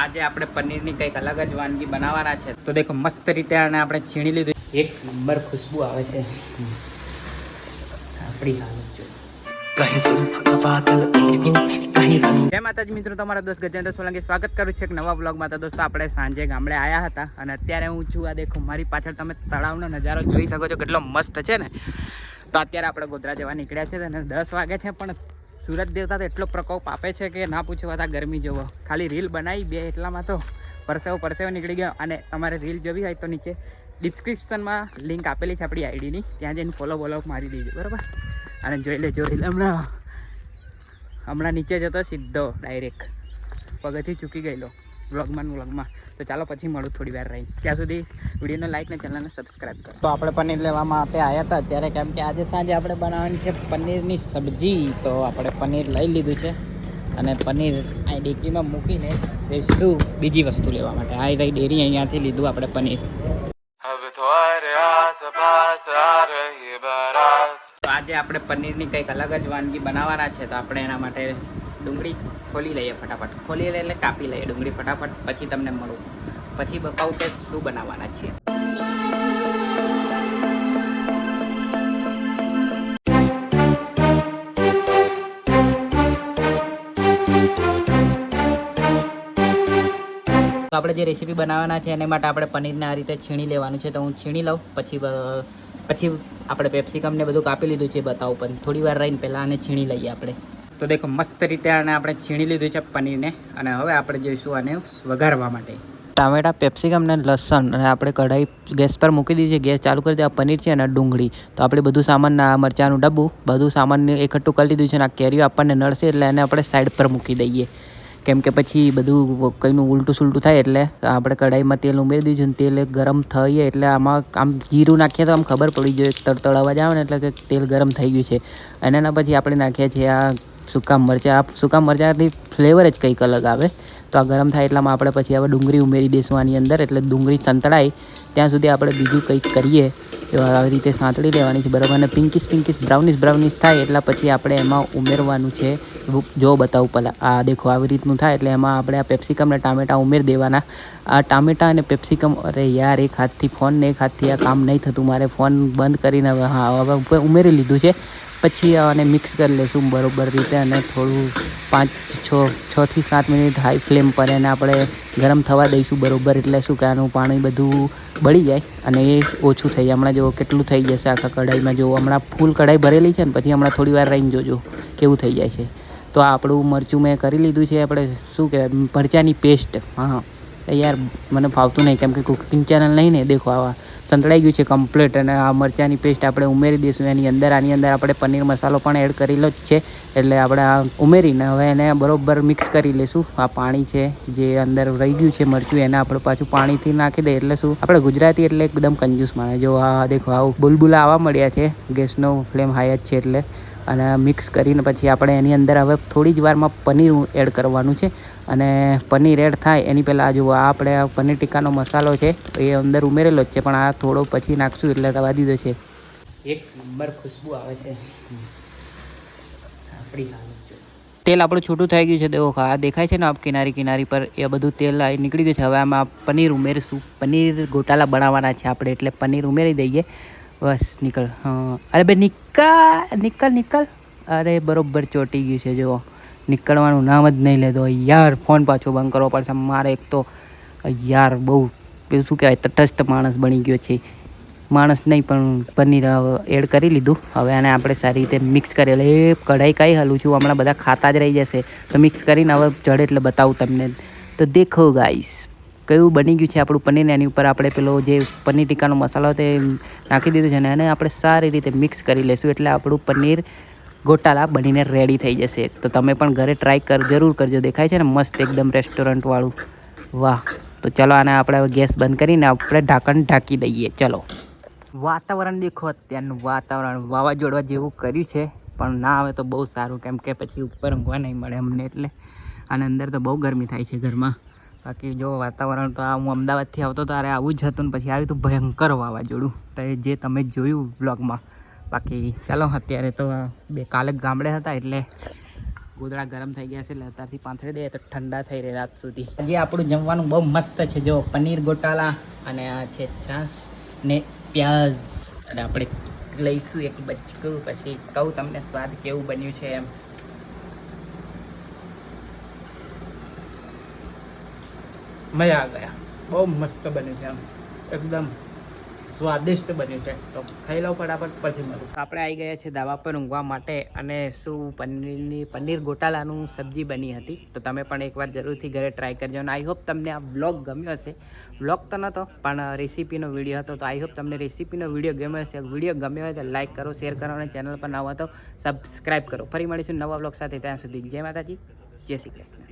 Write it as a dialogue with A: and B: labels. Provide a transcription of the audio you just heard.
A: આજે આપણે પનીરની કંઈક અલગ જ વાનગી બનાવવાના છે. તો દેખો મસ્ત રીતે આને આપણે છીણી લીધું. એક નંબર ખુશ્બુ આવે છે. આપણી હાલત જો. જય માતાજી મિત્રો, તમારા દોસ્ત ગજેન્દ્ર સોલંકી સ્વાગત કરું છું એક નવા વ્લોગમાં. તો દોસ્તો આપણે સાંજે ગામડે આવ્યા હતા અને અત્યારે હું છું. આ દેખો મારી પાછળ તમે તળાવનો નજારો જોઈ શકો છો, કેટલો મસ્ત છે ને. તો અત્યારે આપણે ગોધરા જવા નીકળ્યા છે અને 10 વાગે છે, પણ સુરત દેવતા તો એટલો પ્રકોપ આપે છે કે ના પૂછો વાત. આ ગરમી જોવો, ખાલી રીલ બનાવી બે એટલામાં તો પરસેવો નીકળી ગયો. અને તમારે રીલ જોવી હોય તો નીચે ડિસ્ક્રિપ્શનમાં લિંક આપેલી છે આપણી આઈડીની, ત્યાં જઈને ફોલો મારી દેજો, બરાબર. અને જોઈ લેજો રીલ. હમણાં નીચે જતો સીધો ડાયરેક્ટ પગથી ચૂકી ગયેલો વ્લોગમાં. તો ચાલો પછી મળું થોડી વાર રહી. ત્યાં સુધી વિડીયોને લાઈક ને ચેનલને સબસ્ક્રાઈબ કરો. તો આપણે પનીર લેવા માટે આવ્યા હતા અત્યારે, કેમ કે આજે સાંજે આપણે બનાવવાની છે પનીરની સબ્જી. તો આપણે પનીર લઈ લીધું છે અને પનીર આ ડેકીમાં મૂકીને જઈશું બીજી વસ્તુ લેવા માટે. આ રહી ડેરી, અહીંયાથી લીધું આપણે પનીર. તો આજે આપણે પનીરની કંઈક અલગ જ વાનગી બનાવવાના છે. તો આપણે એના માટે ડુંગળી ખોલી લઈએ ફટાફટ. ખોલી લઈએ એટલે કાપી લઈએ ડુંગળી ફટાફટ. પછી તમને મળું, પછી બતાવું કે શું બનાવવાના છે. તો આપણે જે રેસીપી બનાવવાના છે એના માટે આપણે પનીરને આ રીતે છીણી લેવાનું છે. તો હું છીણી લઉં, પછી આપણે પેપ્સિકમ ને બધું કાપી લીધું છે, બતાવું. પણ થોડી વાર રહીને પહેલાં આને છીણી લઈએ આપણે. તો દેખો મસ્ત રીતે આને આપણે છીણી લીધું છે પનીરને. અને હવે આપણે જઈશું આને વઘારવા માટે. ટામેટા, પેપ્સિકમ ને લસણ, અને આપણે કઢાઈ ગેસ પર મૂકી દીધી છે. ગેસ ચાલુ કરી દે. આ પનીર છે અને ડુંગળી. તો આપણે બધું સામાન, મરચાંનું ડબ્બું બધું સામાન એકઠું કરી લીધું છે. અને આ કેરીઓ આપણને નડશે એટલે એને આપણે સાઈડ પર મૂકી દઈએ, કેમ કે પછી બધું કંઈનું ઉલટું સુલટું થાય. એટલે આપણે કઢાઈમાં તેલ ઉમેરી દીધું. તેલ ગરમ થઈએ એટલે આમાં આમ જીરું નાખીએ તો આમ ખબર પડી જાય, તળતળ અવાજ આવે ને એટલે કે તેલ ગરમ થઈ ગયું છે. અને એના પછી આપણે નાખીએ છીએ આ સૂકા મરચાં. સૂકા મરચાંથી ફ્લેવર જ કંઈક અલગ આવે. તો આ ગરમ થાય એટલામાં આપણે પછી હવે ડુંગળી ઉમેરી દઈશું આની અંદર. એટલે ડુંગળી સંતળાય ત્યાં સુધી આપણે બીજું કંઈક કરીએ. આવી રીતે સાંતળી લેવાની છે, બરાબર. અને પિંકીશ બ્રાઉનિશ થાય એટલે પછી આપણે એમાં ઉમેરવાનું છે. જો બતાવું પહેલાં, આ દેખો આવી રીતનું થાય એટલે એમાં આપણે આ પેપ્સિકમ ને ટામેટાં ઉમેરી દેવાના. આ ટામેટાં અને પેપ્સિકમ, અરે યાર એક હાથથી ફોન ને એક હાથથી આ કામ નહીં થતું મારે. ફોન બંધ કરીને હવે ઉમેરી લીધું છે. પછી આને મિક્સ કરી લઈશું બરાબર રીતે. અને થોડું 6 થી 7 મિનિટ હાઈ ફ્લેમ પર એને આપણે ગરમ થવા દઈશું બરાબર. એટલે શું કે આનું પાણી બધું બળી જાય અને એ ઓછું થઈ જાય. હમણાં જો કેટલું થઈ જશે આખા કઢાઈમાં. જો હમણાં ફૂલ કઢાઈ ભરેલી છે ને, પછી હમણાં થોડી વાર રહીને જોજો કેવું થઈ જાય છે. તો આપણું મરચું મેં કરી લીધું છે. આપણે શું કહેવાય, મરચાંની પેસ્ટ. હા યાર મને ફાવતું નહીં, કેમ કે કુકિંગ ચેનલ નહીં ને. દેખો આવા સંતળાઈ ગયું છે કમ્પ્લીટ. અને આ મરચાંની પેસ્ટ આપણે ઉમેરી દઈશું એની અંદર. આની અંદર આપણે પનીર મસાલો પણ એડ કરેલો જ છે. એટલે આપણે આ ઉમેરીને હવે એને બરાબર મિક્સ કરી લઈશું. આ પાણી છે જે અંદર રહી ગયું છે મરચું, એને આપણે પાછું પાણીથી નાખી દઈએ. એટલે શું, આપણે ગુજરાતી એટલે એકદમ કંજૂસ માણે. જો આ દેખો આવું બુલબુલા આવવા મળ્યા છે. ગેસનો ફ્લેમ હાઈ જ છે એટલે. અને મિક્સ કરીને પછી આપણે એની અંદર હવે થોડી જ વારમાં પનીર એડ કરવાનું છે. અને પનીર એડ થાય એની પહેલાં જુઓ, આ આપણે આ પનીર ટિક્કાનો મસાલો છે એ અંદર ઉમેરેલો જ છે, પણ આ થોડો પછી નાખશું એટલે રવા દીધો છે. એક નંબર ખુશ્બુ આવે છે. આપણી હાલત જો. તેલ આપણું છૂટું થઈ ગયું છે. દેખો આ દેખાય છે ને આપ કિનારી પર, એ બધું તેલ નીકળી ગયું છે. હવે આમાં પનીર ઉમેરીશું. પનીર ગોટાલા બનાવવાના છે આપણે, એટલે પનીર ઉમેરી દઈએ. બસ નીકળ. હા અરે બે નીકળ. અરે બરોબર ચોંટી ગયું છે. જુઓ નીકળવાનું નામ જ નહીં લેતો યાર. ફોન પાછો બંધ કરવો પડશે મારે. એક તો યાર બહુ શું કહેવાય, તટસ્થ માણસ બની ગયો છે. માણસ નહીં પણ પનીર એડ કરી લીધું. હવે આને આપણે સારી રીતે મિક્સ કરી. એટલે એ કઢાઈ કાંઈ હલું છું, હમણાં બધા ખાતા જ રહી જશે. તો મિક્સ કરીને હવે ચડે એટલે બતાવું તમને. તો દેખો ગાઈસ કયું બની ગયું છે આપણું પનીર. એની ઉપર આપણે પેલો જે પનીર ટિક્કાનો મસાલો તે નાખી દીધું છે ને એને આપણે સારી રીતે મિક્સ કરી લઈશું. એટલે આપણું પનીર ગોટાલા બનીને રેડી થઈ જશે. તો તમે પણ ઘરે ટ્રાય જરૂર કરજો. દેખાય છે ને મસ્ત એકદમ રેસ્ટોરન્ટવાળું. વાહ. તો ચલો આને આપણે ગેસ બંધ કરીને આપણે ઢાંકણ ઢાંકી દઈએ. ચલો. વાતાવરણ દેખો, અત્યારનું વાતાવરણ વાવાઝોડા જેવું કર્યું છે, પણ ના આવે તો બહુ સારું, કેમ કે પછી ઉપર ઊંઘવા નહીં મળે અમને. એટલે અને અંદર તો બહુ ગરમી થાય છે ઘરમાં. બાકી જો વાતાવરણ તો હું અમદાવાદથી આવતો ત્યારે આવું જ હતું ને પછી આવ્યું હતું ભયંકર વાવાઝોડું. તો જે તમે જોયું વ્લોગમાં. બાકી ચાલો અત્યારે તો કાલે ગામડે હતા એટલે ગોદડા ગરમ થઈ ગયા છે એટલે અત્યારથી પાંથરી દઈએ તો ઠંડા થઈ રહે રાત સુધી. આજે આપણું જમવાનું બહુ મસ્ત છે. જો પનીર ગોટાલા અને આ છે છાશ ને પ્યાજ. અને આપણે લઈશું એક બચકું, પછી કહું તમને સ્વાદ કેવું બન્યું છે એમ. મજા આ ગયા, બહુ મસ્ત બન્યું છે એમ, એકદમ સ્વાદિષ્ટ બન્યું છે. તો ખાઈ લઉં ફટાફટ, પછી મળું. આપણે આવી ગયા છે ધાબા પર ઊંઘવા માટે. અને શું પનીર ગોટાલાનું સબ્જી બની હતી. તો તમે પણ એકવાર જરૂરથી ઘરે ટ્રાય કરજો. અને આઈ હોપ તમને આ વ્લોગ ગમ્યો હશે. વ્લોગ તો નહોતો પણ રેસીપીનો વિડીયો હતો. તો આઈ હોપ તમને રેસીપીનો વિડીયો ગમ્યો હશે. વિડીયો ગમ્યો હોય તો લાઇક કરો, શેર કરો અને ચેનલ પર નવા તો સબસ્ક્રાઈબ કરો. ફરી મળીશું નવા વ્લોગ સાથે. ત્યાં સુધી જય માતાજી, જય શ્રી કૃષ્ણ.